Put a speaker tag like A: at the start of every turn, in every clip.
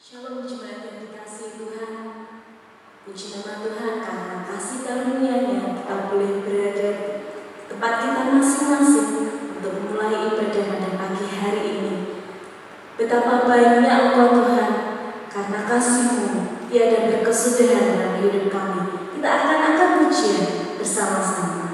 A: Shalom jemaat yang dikasihi Tuhan. Puji nama Tuhan karena kasih karunia-Nya kita boleh berada di tempat kita masing-masing untuk memulai ibadah pada pagi hari ini. Betapa baiknya Engkau Tuhan, karena kasih-Mu tiada berkesudahan dalam hidup kami. Kita akan angkat pujian bersama-sama.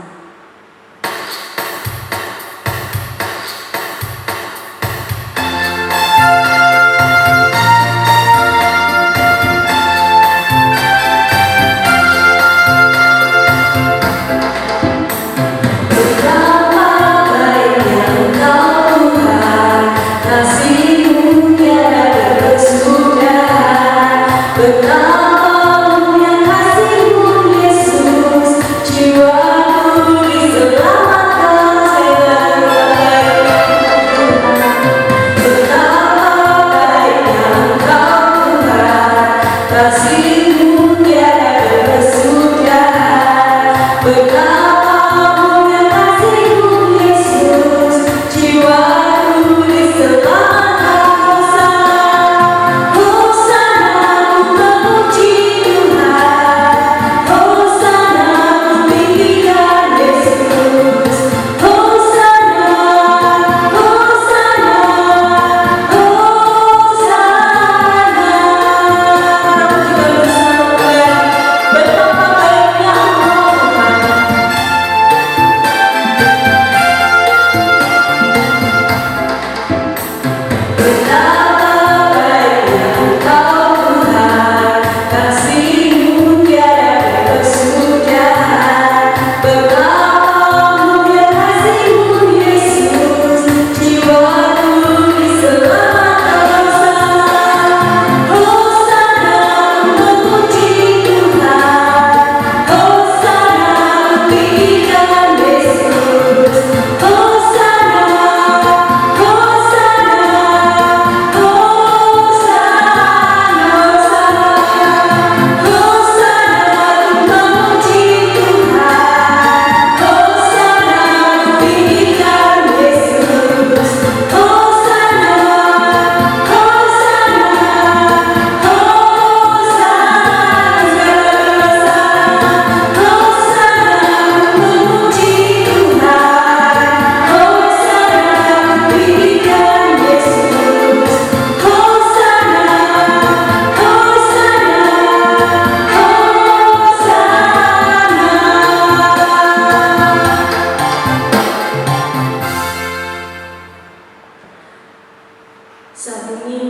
A: Saat ini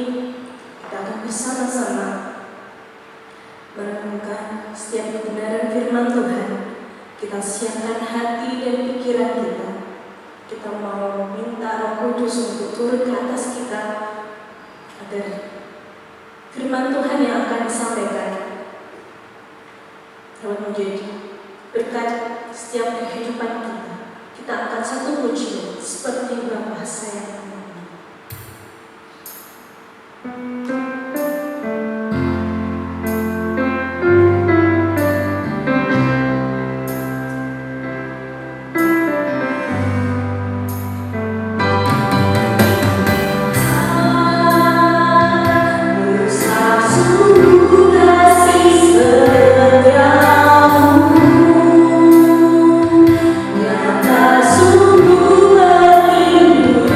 A: kita akan bersama-sama merenungkan setiap kebenaran firman Tuhan. Kita siapkan hati dan pikiran kita. Kita mau minta Roh Kudus untuk turun ke atas kita agar firman Tuhan yang akan disampaikan dapat menjadi berkat setiap kehidupan kita. Kita akan satu pujian seperti Bapa sayang.
B: Sungguh berlindung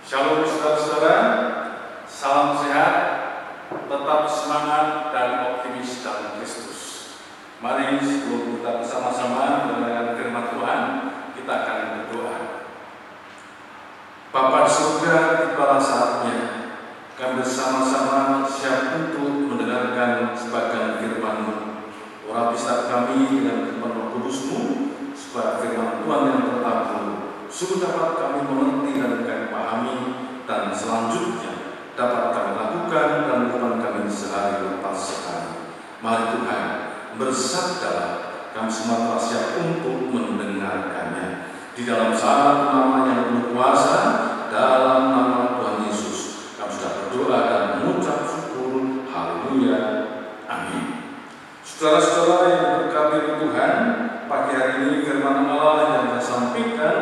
B: Shalom saudara-saudara, salam sehat, tetap semangat dan optimis dalam Kristus. Mari sebelum kita bersama-sama mendengarkan firman Tuhan, kita akan berdoa. Bapa di surga, tibalah saatnya kami bersama-sama siap untuk mendengarkan sebagian firman-Mu. Urapi setiap kami dengan firman Roh Kudus-Mu, supaya firman Tuhan yang tertabu sungguh dapat kami mengerti dan kami pahami, dan selanjutnya dapat kami lakukan dan kehidupan kami sehari lepas sehari. Mari Tuhan, bersabdalah, kami semua telah siap untuk mendengarkannya. Di dalam satu nama yang penuh kuasa, dalam nama Tuhan Yesus, kami sudah berdoa dan mengucap syukur. Haleluya. Amin. Saudara-saudara yang berkati Tuhan, pagi hari ini firman Allah yang saya sampaikan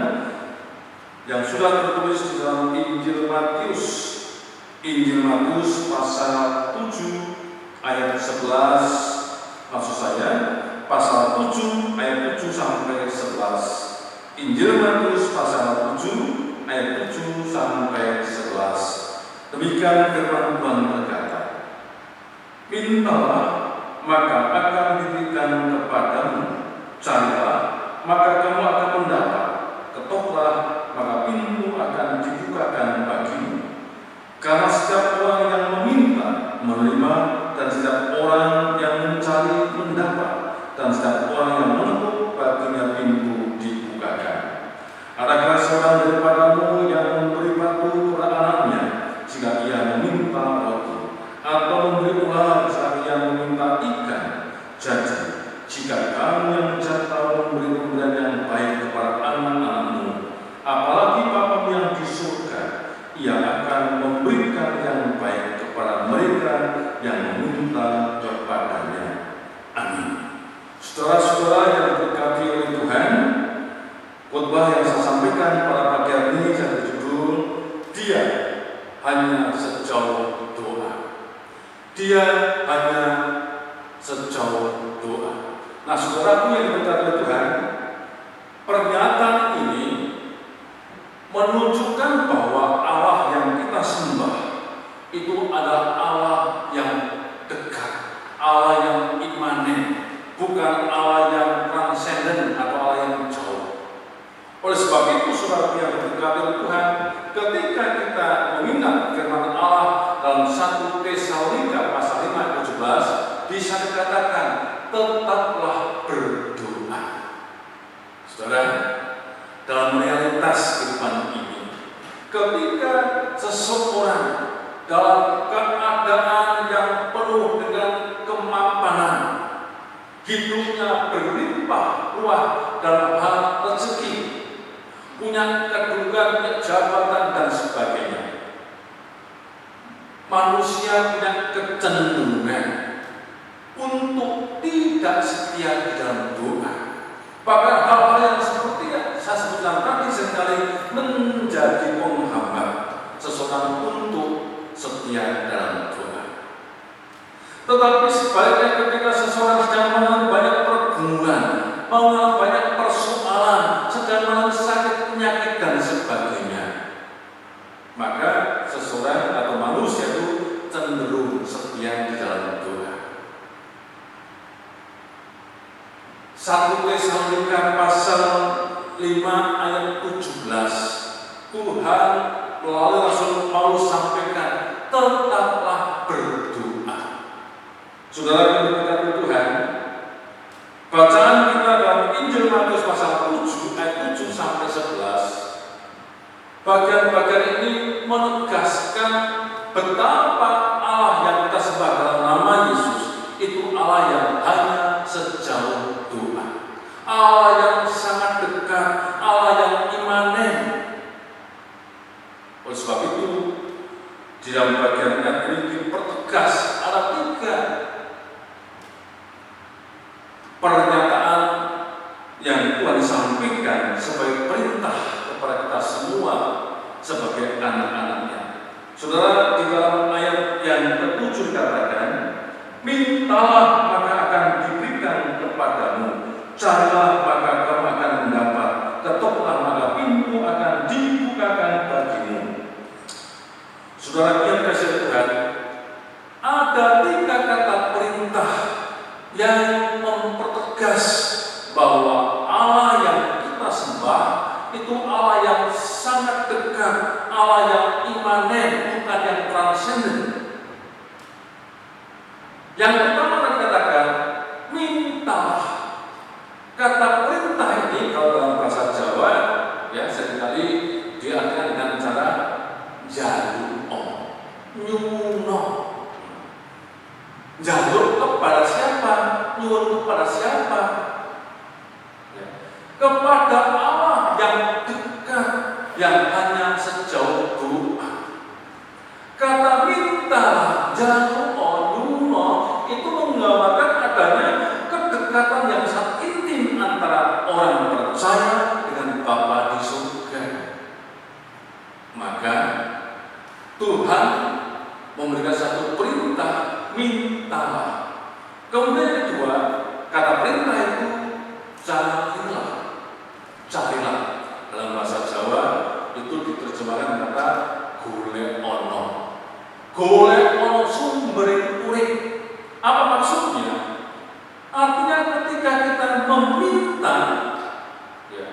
B: yang sudah tertulis di dalam Injil Matius pasal 7 ayat 11, maksud saya pasal 7 ayat 7 sampai 11. Injil Matius pasal 7 ayat 7 sampai 11. Demikian firman Tuhan berkata, mintalah maka akan diberikan kepadamu, carilah maka kamu akan mendapat, ketoklah maka pintu akan dibukakan bagimu. Karena setiap orang yang meminta menerima, dan setiap orang yang mencari mendapat, dan setiap orang yang mengetuk baginya pintu dibukakan. Adakah seorang daripadamu yang memberi batu kepada anaknya jika ia meminta roti, atau memberi ular jika ia meminta ikan? Jadi jika kamu yang jatuh memberi pemberian yang baik kepada anak-anakmu, apalagi Bapamu yang di surga, ia akan memberikan yang baik kepada mereka yang meminta kepadanya. Amin. Saudara-saudara yang diberkati oleh Tuhan, khotbah yang saya sampaikan pada pagi hari ini saya berjudul Dia Hanya Sejauh Doa. Dia hanya sejauh doa. Nah, saudaraku yang diberkati oleh Tuhan, pernyataan ini menunjukkan bahwa Allah yang kita sembah itu adalah Allah yang dekat, Allah yang imanen, bukan Allah yang transenden atau Allah yang jauh. Oleh sebab itu, saudara yang diberkati oleh Tuhan, ketika kita mengingat firman Allah dalam 1 Tesalonika pasal 5 ayat 17, bisa dikatakan tetaplah berdoa. Saudara, dalam realitas kehidupan ini, ketika seseorang dalam keadaan yang penuh dengan kemapanan, hidupnya berlimpah ruah dalam hal rezeki, punya kedudukan, punya jabatan dan sebagainya, manusia punya kecenderungan untuk tidak setia di dalam doa. Bahkan hal-hal yang seperti yang saya sebutkan tadi seringkali menjadi penghambat seseorang untuk setia dalam doa. Tetapi sebaliknya, ketika seseorang sedang mengalami banyak pergumulan, mengalami banyak persoalan, sedang mengalami sakit, penyakit dan sebagainya, maka seseorang atau manusia itu cenderung setia di dalam doa. 1 Tesalonika pasal 5 ayat 17, Tuhan melalui Rasul Paulus sampaikan, tetaplah berdoa. Saudara yang diberkati Tuhan, bacaan kita dalam Injil Matius pasal 7 ayat 7 sampai 11, bagian-bagian ini menegaskan betapa Allah yang kita sembah dalam nama Yesus itu Allah yang hanya sejauh doa, Allah yang sangat dekat, Allah yang imanen. Oleh sebab itu, di dalam bagian ayat ini dipertegas ada 3 pernyataan yang Tuhan sampaikan sebagai perintah kepada kita semua sebagai anak-anaknya. Saudara, di dalam ayat yang ke-7 dikatakan, mintalah maka akan diberikan kepadamu, carilah maka kamu akan mendapat, ketoklah maka pintu akan dibukakan bagimu. yang mempertegas bahwa Allah yang kita sembah itu Allah yang sangat dekat, Allah yang imanen, bukan yang transenden. Yang pertama dikatakan, mintalah. Kata perintah ini kalau dalam bahasa Jawa, ya seringkali diartikan dengan cara jaluo, nyuno. Jaluk kepada siapa? Nyuwun kepada siapa? Ya. Kepada Allah yang dekat, yang hanya sejauh doa. Kata minta, jaluk, nyuno itu menggambarkan adanya kedekatan yang sangat intim antara orang percaya dengan Bapa di surga. Maka Tuhan memberikan satu perintah, mintalah. Kemudian kedua, kata perintah itu carilah. Carilah. Dalam bahasa Jawa itu diterjemahkan kata golek ono. Golek ono sumber urip. Apa maksudnya? Artinya ketika kita meminta, ya,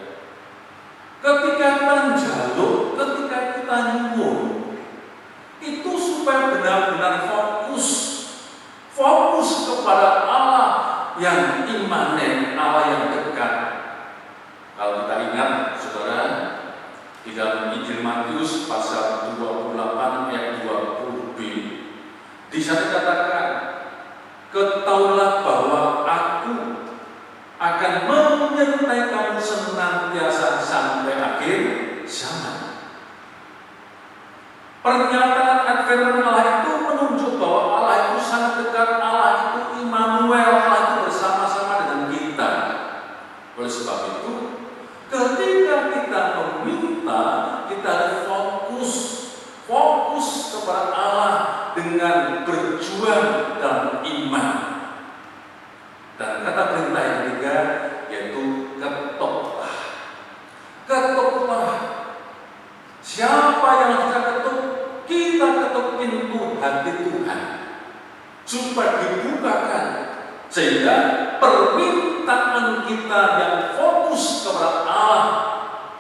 B: ketika kita njaluk, ketika kita nyuwun, itu supaya benar-benar fokus kepada Allah yang imanen, Allah yang dekat. Kalau kita ingat, saudara, di dalam Injil Matius pasal 28 ayat 20b, di sana dikatakan, ketahuilah bahwa Aku akan menyertai kamu senantiasa sampai akhir zaman. Pernyataan firman Allah itu menunjuk bahwa Allah itu sangat dekat, Allah itu Immanuel, Allah itu bersama-sama dengan kita. Oleh sebab itu, ketika kita meminta, kita fokus kepada Allah dengan berjuang dalam iman. Dan kata perintah yang ketiga yaitu ketoklah. Ketoklah. Siapa yang kita ketuk? Kita ketuk pintu hati Tuhan supaya dibukakan, sehingga permintaan kita yang fokus kepada Allah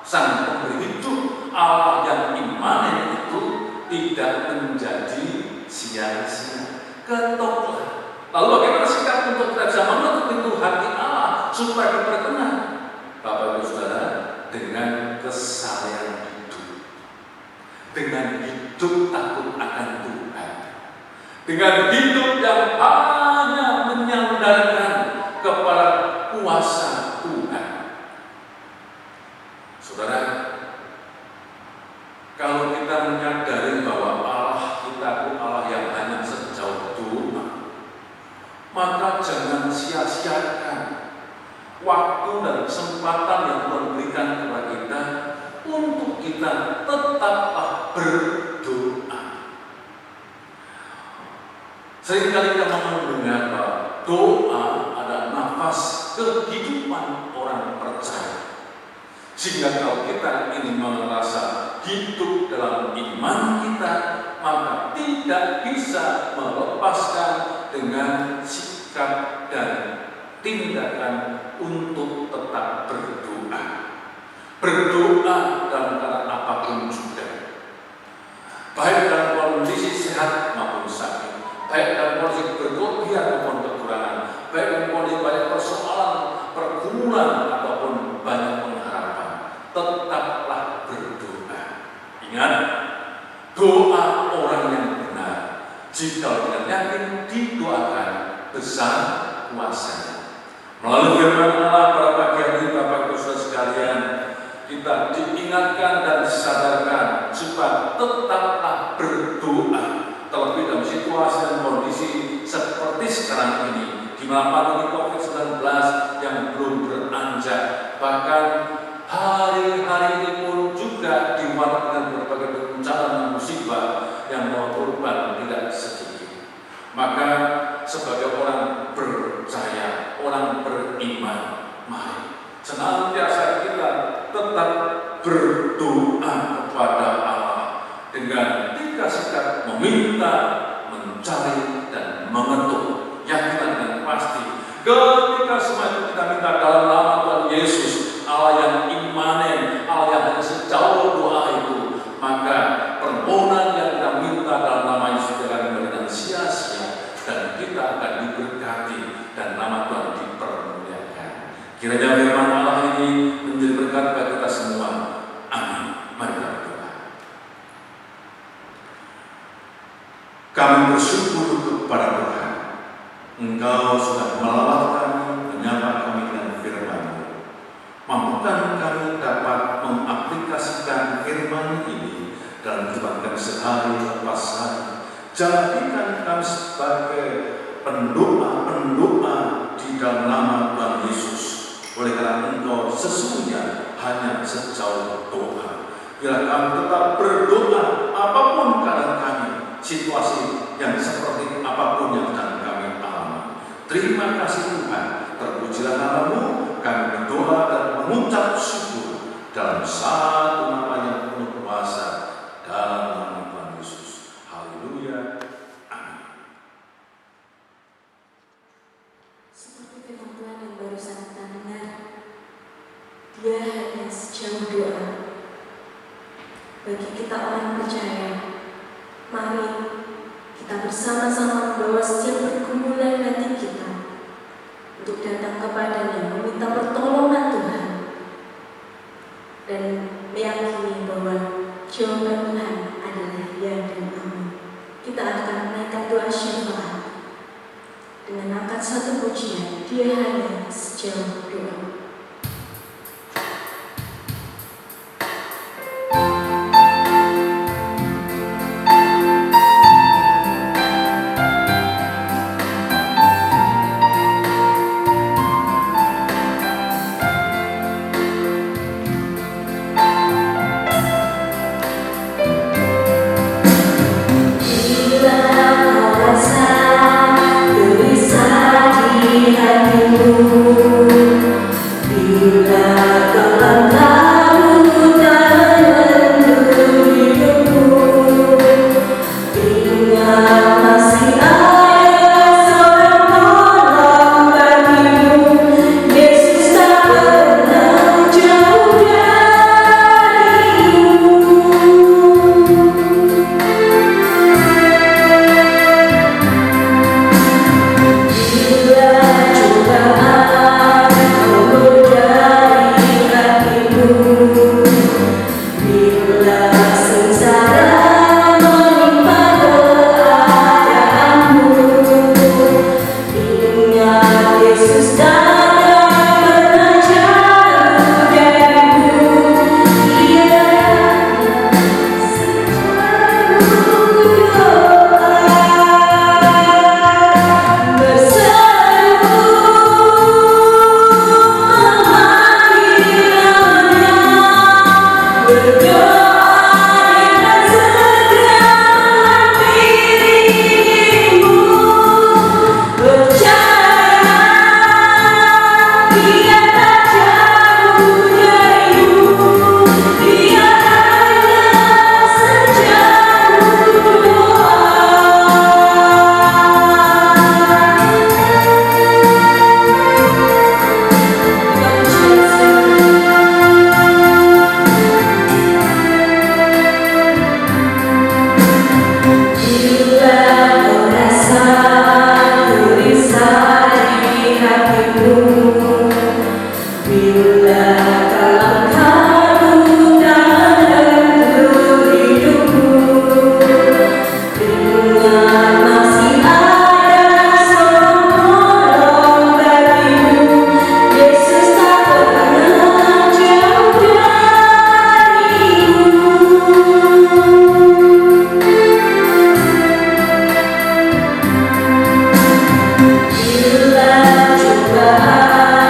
B: Sang Pemberi hidup, Allah yang imanen itu tidak menjadi sia-sia. Ketoklah. Lalu bagaimana sikap untuk kita bisa mengetuk pintu hati Allah supaya diperkenan? Bapak Ibu Saudara, dengan kesalehan hidup, dengan hidup takut akan Tuhan, dengan hidup yang hanya menyandarkan kepada kuasa Tuhan. Saudara, kalau kita menyadari bahwa Allah kita itu Allah yang hanya sejauh doa, maka jangan sia-siakan waktu dan kesempatan yang Tuhan berikan kepada kita untuk kita tetaplah berdoa. Seringkali kita mendengar bahwa doa adalah nafas kehidupan orang percaya. Sehingga kalau kita ingin merasa hidup dalam iman kita, maka tidak bisa melepaskan dengan sikap dan tindakan untuk tetap berdoa. Berdoa dalam keadaan apapun juga, baik dalam kondisi sehat maupun sakit, baik dalam kondisi berkelebihan maupun kekurangan, baik dalam kondisi banyak persoalan, pergumulan ataupun banyak pengharapan, tetaplah berdoa. Ingat, doa orang yang benar, jika dengan yakin didoakan, besar kuasanya. Melalui firman Allah pada pagi hari ini, Bapak Ibu Saudara sekalian, kita diingatkan dan disadarkan supaya tetaplah berdoa, terlebih dalam situasi dan kondisi seperti sekarang ini, di mana pandemi COVID-19 yang belum beranjak, bahkan hari-hari ini pun juga diwarnai dengan berbagai bencana dan musibah yang mengorbankan tidak sedikit. Maka sebagai orang percaya, orang beriman, mari senantiasa kita tetap berdoa kepada Allah dengan tiga sikap: meminta, mencari, dan mengetuk. Yakinlah dengan pasti Ketika semua itu kita minta dalam nama Tuhan Yesus, Allah yang imanen, Allah yang hanya sejauh doa itu, maka permohonan yang kita minta dalam nama Yesus akan diberikan sia-sia, dan kita akan diberkati dan nama Tuhan dipermuliakan. Kiranya firman Allah ini menjadi berkat bagi kita semua. Amin. Mari kita berdoa. Kami bersyukur kepada Tuhan, Engkau sudah melawat kami, menyapa kami dengan firman-Mu. Mampukan kami dapat mengaplikasikan firman ini dalam kehidupan kami sehari lepas hari. Jadikan kami sebagai pendoa-pendoa di dalam nama Tuhan Yesus. Oleh karena Engkau sesungguhnya hanya sejauh doa. Bila kami tetap berdoa, apapun keadaan kami, situasi yang seperti apapun yang sedang kami alami. Terima kasih Tuhan, terpujilah nama-Mu, kami berdoa dan mengucap syukur dalam satu nama yang penuh kuasa, dalam nama Tuhan Yesus. Haleluya. Amin.
A: Seperti firman Tuhan yang barusan kita dengar, Dia hanya sejauh doa. Bagi kita orang percaya, mari kita bersama-sama membawa setiap pergumulan hati kita untuk datang kepadanya, meminta pertolongan Tuhan, dan meyakini bahwa jawaban Tuhan adalah ya dan amin. Kita akan menaikkan doa syafaat dengan angkat satu pujian, Dia hanya sejauh doa.
C: Bila cobaan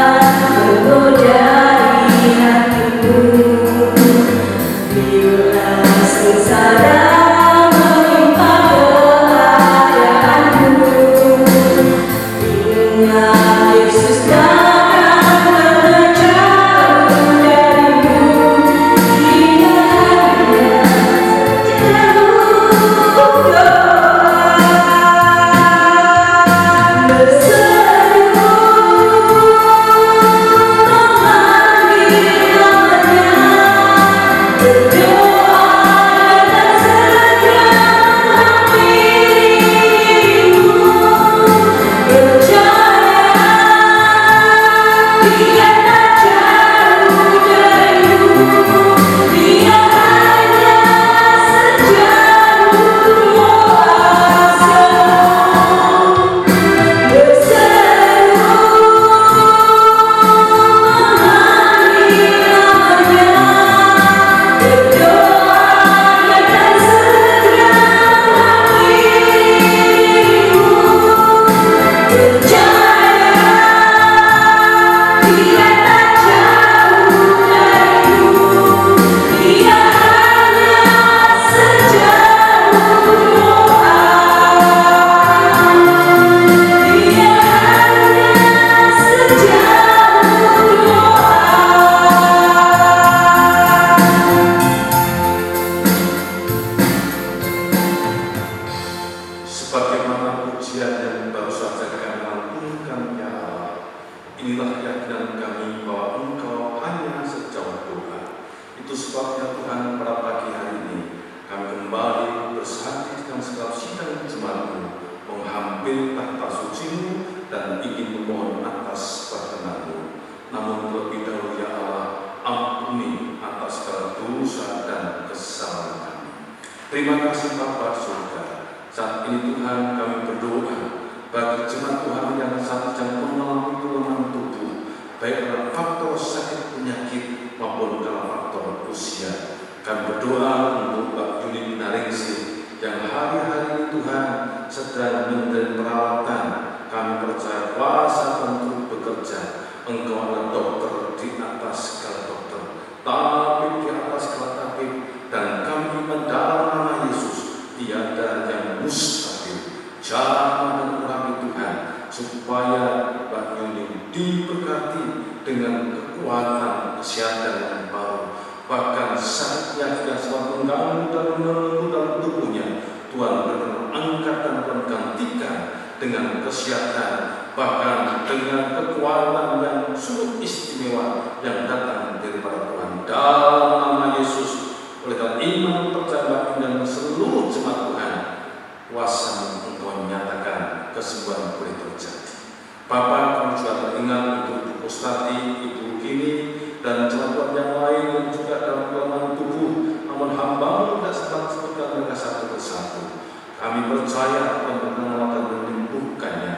B: Inilah keyakinan kami bahwa Engkau hanya sejauh doa. Itu sebabnya Tuhan, pada pagi hari ini kami kembali bersatu dengan segala sidang jemaat-Mu, menghampiri tahta suci-Mu dan ingin memohon atas perkenan-Mu. Namun terlebih dahulu ya Allah, ampuni atas segala dosa dan kesalahan kami. Terima kasih Bapa surga. Saat ini Tuhan kami berdoa bagi jemaat Tuhan yang saat sedang mengalami kelemahan tubuh, baik karena faktor sakit penyakit maupun karena faktor usia. Kami berdoa untuk Mbak Yuni Naringsi yang hari-hari ini Tuhan sedang menjalani perawatan. Kami percaya kuasa untuk bekerja. Engkau adalah dokter di atas segala dokter, tabib di atas segala tabib, dan kami mendalam nama Yesus tiada yang mustahil. Jamah dan urapi Tuhan, supaya Mbak Yuni diberkati dengan kekuatan kesehatan yang baru. Bahkan sakitnya tidak selalu mengganggu dan mengganggu dalam tubuhnya, Tuhan berkenan angkat dan menggantikan dengan kesehatan, bahkan dengan kekuatan yang sungguh istimewa yang datang daripada Tuhan. Dalam nama Yesus, oleh karena iman percaya dan seluruh jemaat Tuhan, kuasa Engkau menyatakan kesembuhan boleh terjadi. Bapak, kami juga teringat untuk Ibu Kostati, Ibu Kini, dan jemaat yang lain yang juga dalam kelemahan tubuh, namun hamba-Mu tidak sempat sebutkan mereka satu persatu. Kami percaya Tuhan akan menyembuhkannya.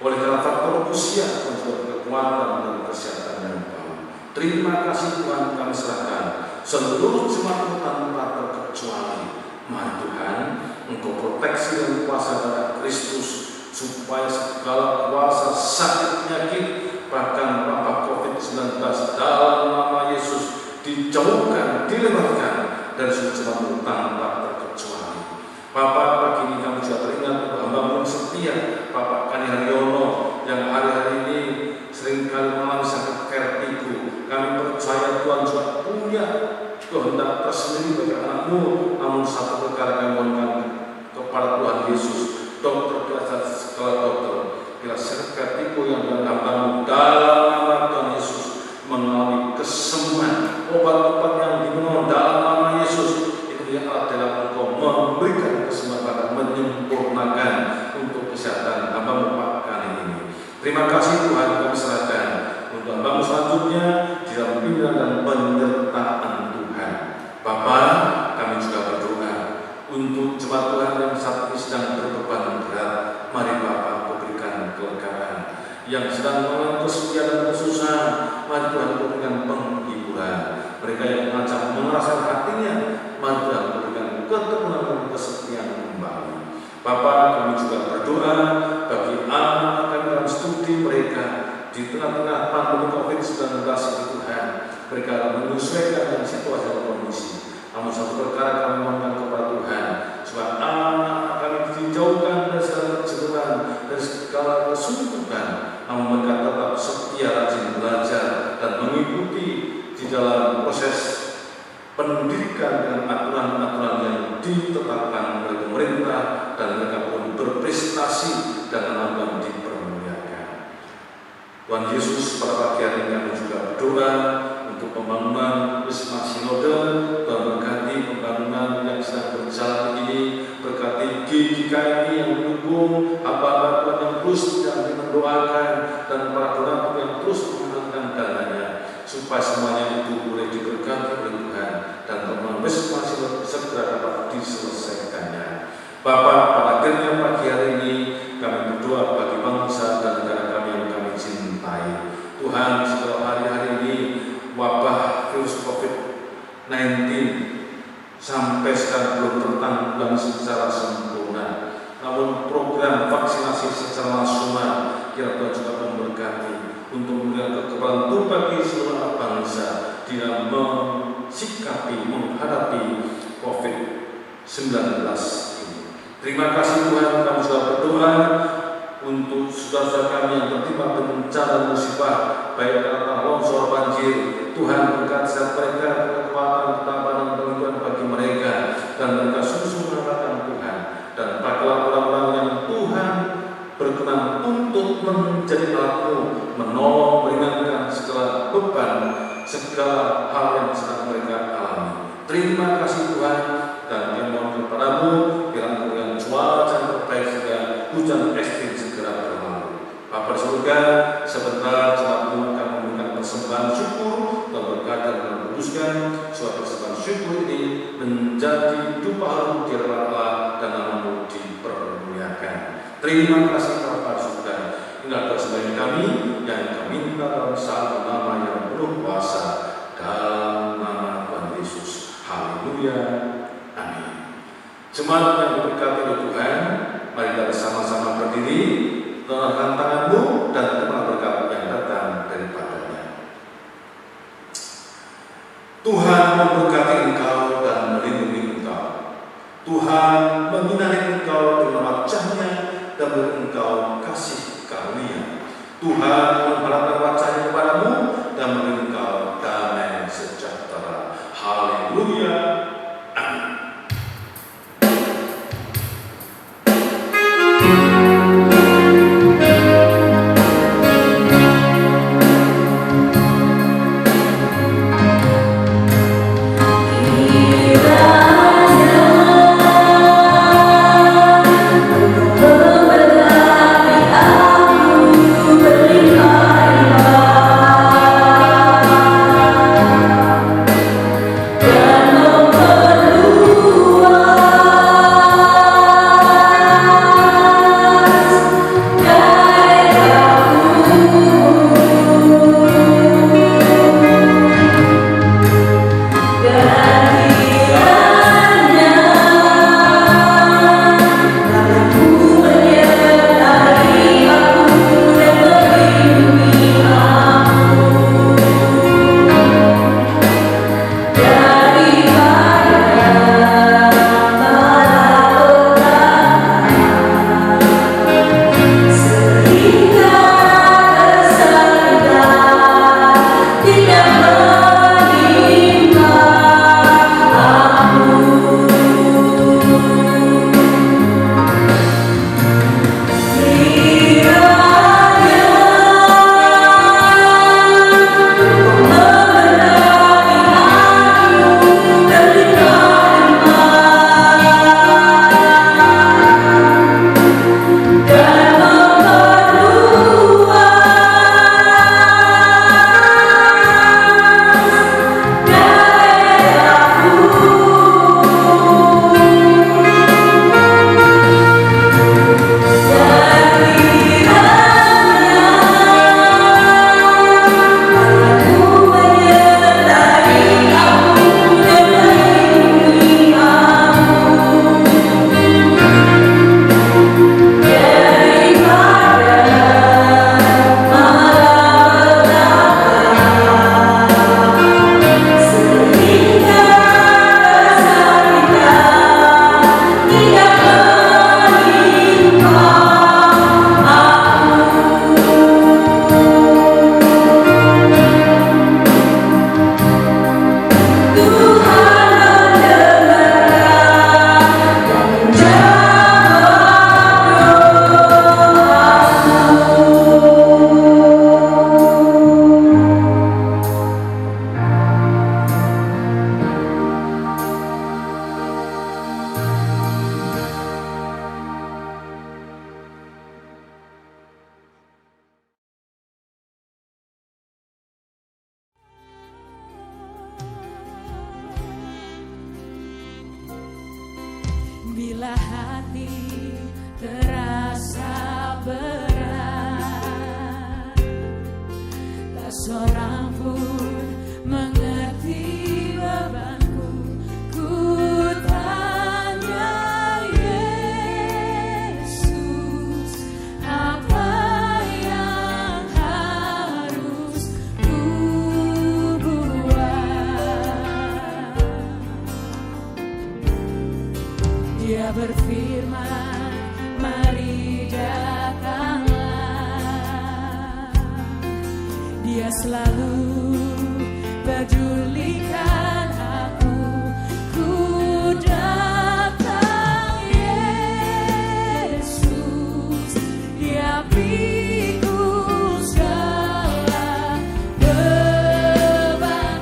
B: Oleh karena faktor usia dan juga kekuatan dan kesehatan yang baru. Terima kasih Tuhan, kami serahkan seluruh jemaat tanpa terkecuali. Mari Tuhan, Engkau proteksi dan kuasa darah Kristus, supaya segala kuasa sakit penyakit, bahkan wabah COVID-19 dalam nama Yesus dijauhkan, dilewatkan dari seluruh jemaat tanpa terkecuali. Bapak, pagi ini kami juga teringat untuk hamba-Mu yang setia, Bapak Kani Haryono, yang hari-hari ini seringkali mengalami sakit vertigo. Kami percaya Tuhan juga punya kehendak tersendiri bagi anak-Mu, namun satu perkara kami mohonkan kepada Tuhan Yesus, dokter biasa segala dokter, bila sakit vertigo yang hamba-Mu dalam nama Tuhan Yesus mengalami kesembuhan, obat-obat yang diminum dalam nama Yesus itu adalah Engkau memberikan kesembuhan, menyempurnakan untuk kesehatan hamba-Mu Pak Kani ini. Terima kasih Tuhan, kami serahkan untuk hamba-Mu selanjutnya di dalam pimpinan dan penyertaan Tuhan. Bapak, kami juga berdoa untuk jemaat Tuhan yang saat ini sedang berbeban berat. Mari Bapak berikan kelegaan. Yang sedang mengalami kesepian dan kesusahan, mari Tuhan berikan penghiburan. Mereka yang mengancam mengeraskan hatinya, mari Tuhan berikan keteguhan dan kesepian kembali. Bapak, kami juga berdoa bagi anak kami dalam studi mereka di tengah-tengah pandemi COVID-19 ini Tuhan. Mereka menyesuaikan dengan situasi dan kondisi. Namun satu perkara kami mohonkan kepada Tuhan, supaya anak kami dijauhkan dari segala kejenuhan, dari segala kesuntukan, namun mereka tetap setia, rajin belajar dan mengikuti di dalam proses pendidikan dengan aturan-aturan yang ditetapkan oleh pemerintah, dan mereka pun berprestasi dan akan dipermuliakan. Tuhan Yesus, pada pagi hari ini kami juga berdoa untuk pembangunan Wisma Sinode. Tuhan berkati pembangunan yang sedang berjalan ini, berkati GKI yang mendukung, hamba-hamba Tuhan yang terus mendoakan, dan para donatur yang terus mengalirkan dananya, supaya semuanya itu boleh diberkati oleh Tuhan, dan pembangunan Wisma Sinode segera dapat diselesaikannya. Bapak, pada akhirnya pagi hari ini kami berdoa bagi bangsa dan negara kami yang kami cintai. Tuhan, setelah hari-hari ini wabah virus COVID-19 sampai sekarang belum tertanggulangi secara sempurna. Namun program vaksinasi secara nasional kiranya juga memberkati untuk memberikan kekebalan tubuh bagi seluruh bangsa dalam mensikapi, menghadapi COVID-19 ini. Terima kasih Tuhan, kami juga berdoa untuk saudara-saudara kami yang tertimpa bencana musibah, baik karena longsor, banjir. Tuhan berkat setiap mereka, kekuatan, ketabahan, dan perlindungan bagi mereka, dan mereka sungguh mengharapkan Tuhan. Dan pakai orang-orang yang Tuhan berkenan untuk menjadi alat-Mu, menolong segala hal yang sedang mereka alami. Terima kasih Tuhan, dan kami mohon kepadamu kiranya dengan cuaca yang terbaik sehingga hujan ekstrim segera berlalu. Bapa di surga, sebentar saat ini akan memberikan persembahan syukur dan berkat dan menguduskan suatu persembahan syukur ini menjadi dupa harum di hadapan Allah dan nama-Mu dipermuliakan. Terima kasih Bapa di surga. Inilah persembahan kami yang kami minta dalam satu nama yang penuh kuasa, dalam nama Tuhan Yesus. Haleluya. Amin. Jemaat yang diberkati oleh Tuhan, mari kita bersama-sama berdiri, mengangkat tanganmu dan terima berkat yang datang daripadanya. Tuhan memberkati engkau dan melindungi engkau. Tuhan menyinari engkau dengan wajah-Nya dan beri engkau kasih karunia. Tuhan menghadapkan wajah-Nya kepadamu dan memberi engkau damai sejahtera. Haleluya. Amin.
C: Bila hati terasa berat, tak seorang pun mengerti bebanku. Ku tanya Yesus, apa yang harus ku buat? Dia berfirman, mari datanglah. Dia selalu pedulikan aku. Ku datang Yesus, Dia pikul segala beban.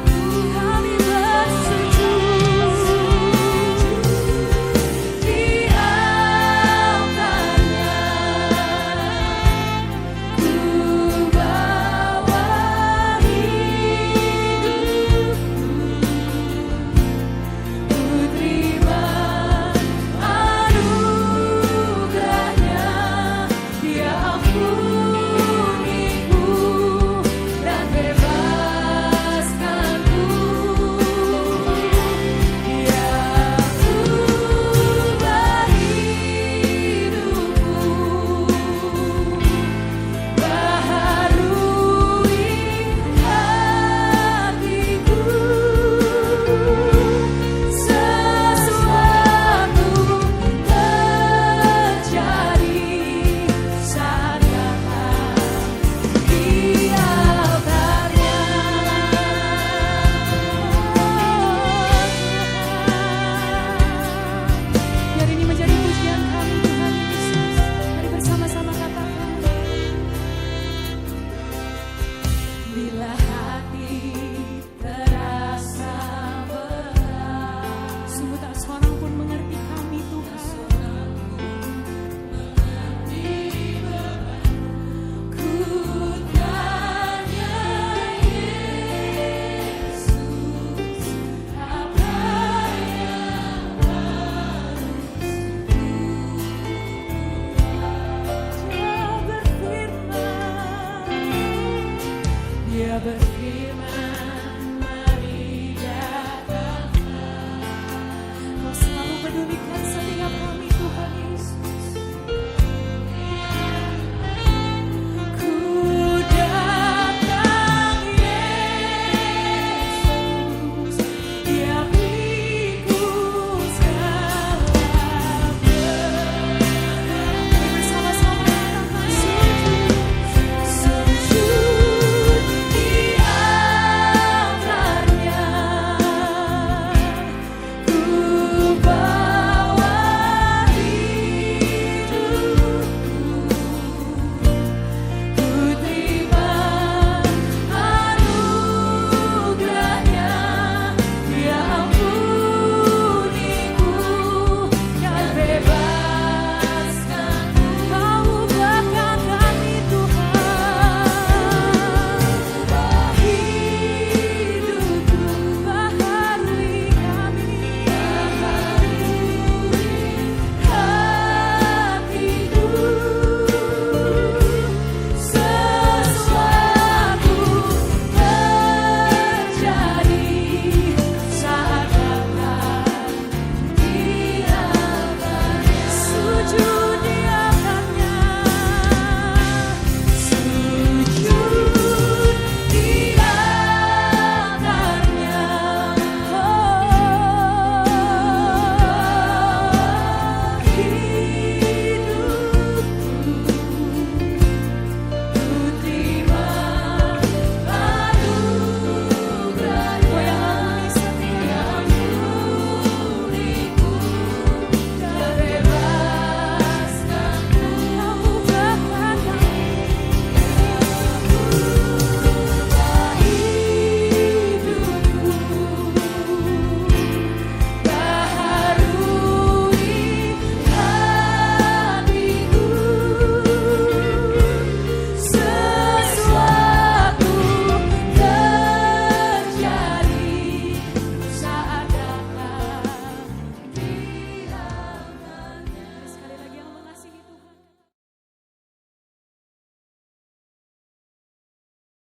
C: Dia berfirman